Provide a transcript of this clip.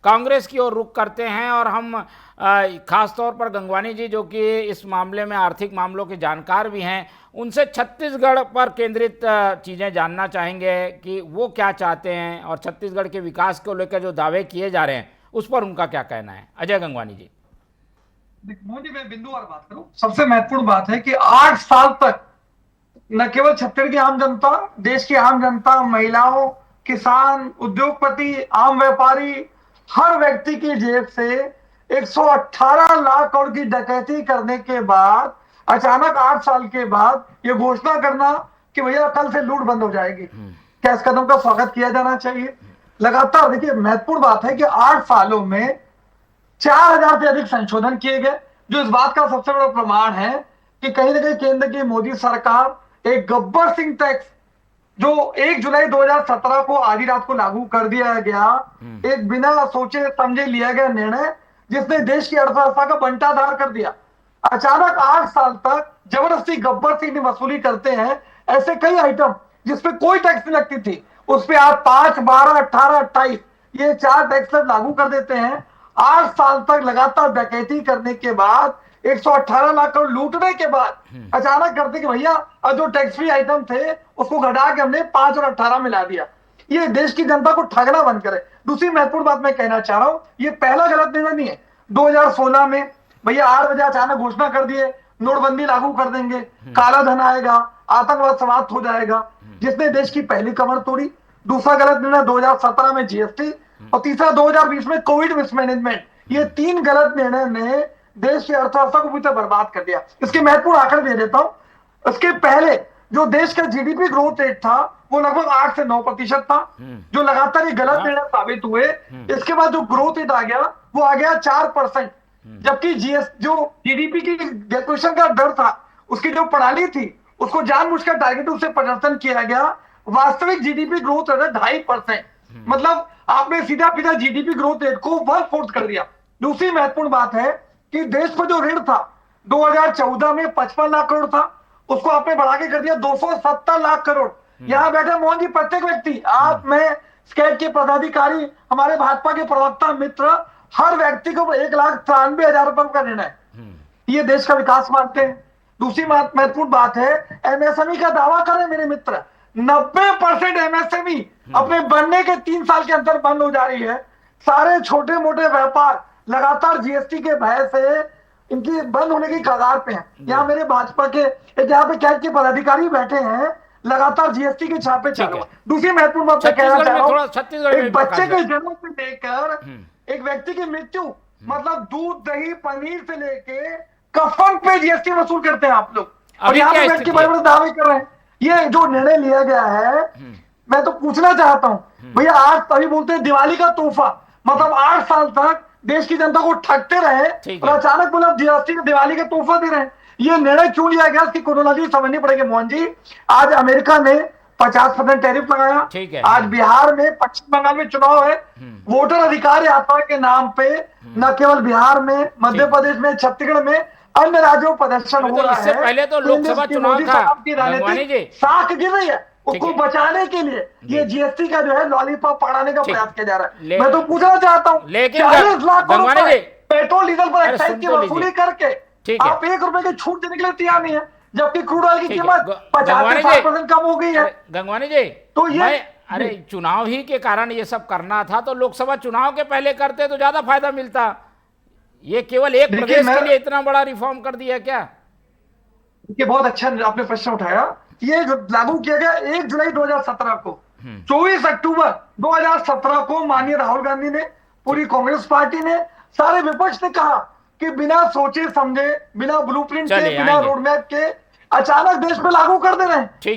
कांग्रेस की ओर रुख करते हैं और हम खास तौर पर गंगवानी जी, जो कि इस मामले में आर्थिक मामलों के जानकार भी हैं, उनसे छत्तीसगढ़ पर केंद्रित चीज़ें जानना चाहेंगे कि वो क्या चाहते हैं और छत्तीसगढ़ के विकास को लेकर जो दावे किए जा रहे हैं उस पर उनका क्या कहना है। अजय गंगवानी जी। मोदी, मैं बिंदुवार बात करूं, सबसे महत्वपूर्ण बात है कि 8 साल तक न केवल छत्तीसगढ़ की आम जनता, देश की आम जनता, महिलाओं, किसान, उद्योगपति, आम व्यापारी, हर व्यक्ति की जेब से 118 लाख करोड़ की डकैती करने के बाद अचानक 8 साल के बाद ये घोषणा करना कि भैया कल से लूट बंद हो जाएगी, क्या इस कदम का स्वागत किया जाना चाहिए? लगातार देखिए, महत्वपूर्ण बात है कि 8 सालों में 4000 से अधिक संशोधन किए गए, जो इस बात का सबसे बड़ा प्रमाण है कि कहीं ना कहीं केंद्र की मोदी सरकार एक गब्बर सिंह टैक्स जो 1 जुलाई 2017 को आधी रात को लागू कर दिया गया, एक बिना सोचे समझे लिया गया निर्णय जिसने देश की अर्थव्यवस्था का बंटाधार कर दिया। अचानक 8 साल तक जबरदस्ती गब्बर सिंह वसूली करते हैं ऐसे कई आइटम जिसपे कोई टैक्स नहीं लगती थी, उस पर आप 5, 12, 18, 28 ये 4 टैक्स लागू कर देते हैं। 8 साल तक लगातार डकैती करने के बाद 118 लाख करोड़ लूटने के बाद अचानक करते कि भैया अब जो टैक्स फ्री आइटम थे उसको घटा के हमने 5 और 18 मिला दिया। ये देश की जनता को ठगना बंद करे। दूसरी महत्वपूर्ण बात मैं कहना चाह रहा हूं, ये पहला गलत निर्णय नहीं है। 2016 में भैया 8 बजे अचानक घोषणा कर दिए नोटबंदी लागू कर देंगे, काला धन आएगा, आतंकवाद समाप्त हो जाएगा, जिसने देश की पहली कमर तोड़ी। दूसरा गलत निर्णय 2017 में जीएसटी और तीसरा 2020 में कोविड मिसमैनेजमेंट। ये 3 गलत निर्णय ने देश की अर्थव्यवस्था को पूरी तरह बर्बाद कर दिया। इसके महत्वपूर्ण आंकड़े दे देता हूं। इसके पहले जो देश का जीडीपी ग्रोथ रेट था वो लगभग 8 से 9% था, जो लगातार ये गलत निर्णय साबित हुए। इसके बाद जो ग्रोथ रेट आ गया वो आ गया 4%, जबकि जो जीडीपी की कैलकुलेशन का दर था, उसकी जो प्रणाली थी उसको जानबूझकर टारगेट से परिवर्तन किया गया। वास्तविक जीडीपी ग्रोथ रेट है 2.5%, मतलब आपने सीधा सीधा जीडीपी ग्रोथ रेट को 1/4 कर दिया। दूसरी महत्वपूर्ण बात है कि देश पर जो ऋण था 2014 में 55 लाख करोड़ था, उसको आपने बढ़ा के कर दिया 270 लाख करोड़। यहां बैठे मोहन जी, प्रत्येक व्यक्ति, आप, मैं, स्केट के पदाधिकारी, हमारे भाजपा के प्रवक्ता मित्र, हर व्यक्ति को 1,93,000 रुपए का ऋण है। ये देश का विकास मानते हैं। दूसरी महत्वपूर्ण बात है, एमएसएमई का दावा करें मेरे मित्र, 90% एमएसएमई अपने बनने के 3 साल के अंदर बंद हो जा रही है। सारे छोटे मोटे व्यापार लगातार जीएसटी के भय से इनकी बंद होने की कगार पे हैं। यहाँ मेरे भाजपा के यहाँ पे कैग के पदाधिकारी बैठे हैं, लगातार जीएसटी के छापे चालू हैं। दूसरी महत्वपूर्ण बात मैं कहना चाह रहा हूँ, एक बच्चे के जन्म से लेकर एक व्यक्ति की मृत्यु, मतलब दूध, दही, पनीर से लेके कफन पे जीएसटी वसूल करते हैं आप लोग, और यहाँ पे बैठ के बड़े बड़े दावे कर रहे हैं। ये जो निर्णय लिया गया है, मैं तो पूछना चाहता हूँ भैया, आज तभी बोलते हैं दिवाली का तोहफा, मतलब 8 साल तक देश की जनता को ठगते रहे और अचानक बोला जीएसटी दिवाली का तोहफा दे रहे हैं। ये निर्णय क्यों लिया गया, इसकी क्रोनोलॉजी समझनी पड़ेगी मोहन जी। आज अमेरिका ने 50% टैरिफ लगाया, आज बिहार में, पश्चिम बंगाल में चुनाव है, वोटर अधिकार यात्रा के नाम पे न केवल बिहार में, मध्य प्रदेश में, छत्तीसगढ़ में, अन्य राज्यों में प्रदर्शन हो रहा है। इससे पहले तो लोकसभा चुनाव था, साख गिर रही है, उसको बचाने के लिए ये जीएसटी का जो है लॉलीपॉप पकड़ाने का प्रयास किया जा रहा है। मैं तो पूछना चाहता हूँ, 40 लाख रुपए पेट्रोल डीजल पर एक्साइज की वसूली करके आप 1 रुपए की छूट देने के लिए तैयार नहीं है, जबकि क्रूड ऑयल की कीमत 50% कम हो गई है। गंगवानी जी, तो ये अरे चुनाव ही के कारण ये सब करना था, तो लोकसभा चुनाव के पहले करते तो ज्यादा फायदा मिलता। ये केवल एक प्रदेश के लिए इतना बड़ा रिफॉर्म कर दिया क्या? ये बहुत अच्छा आपने प्रश्न उठाया। ये जो लागू किया गया 1 जुलाई 2017 को, 24 अक्टूबर 2017 को माननीय राहुल गांधी ने, पूरी कांग्रेस पार्टी ने, सारे विपक्ष ने कहा कि बिना सोचे समझे, बिना ब्लूप्रिंट के, बिना रोडमैप के अचानक देश में लागू कर दे रहे हैं।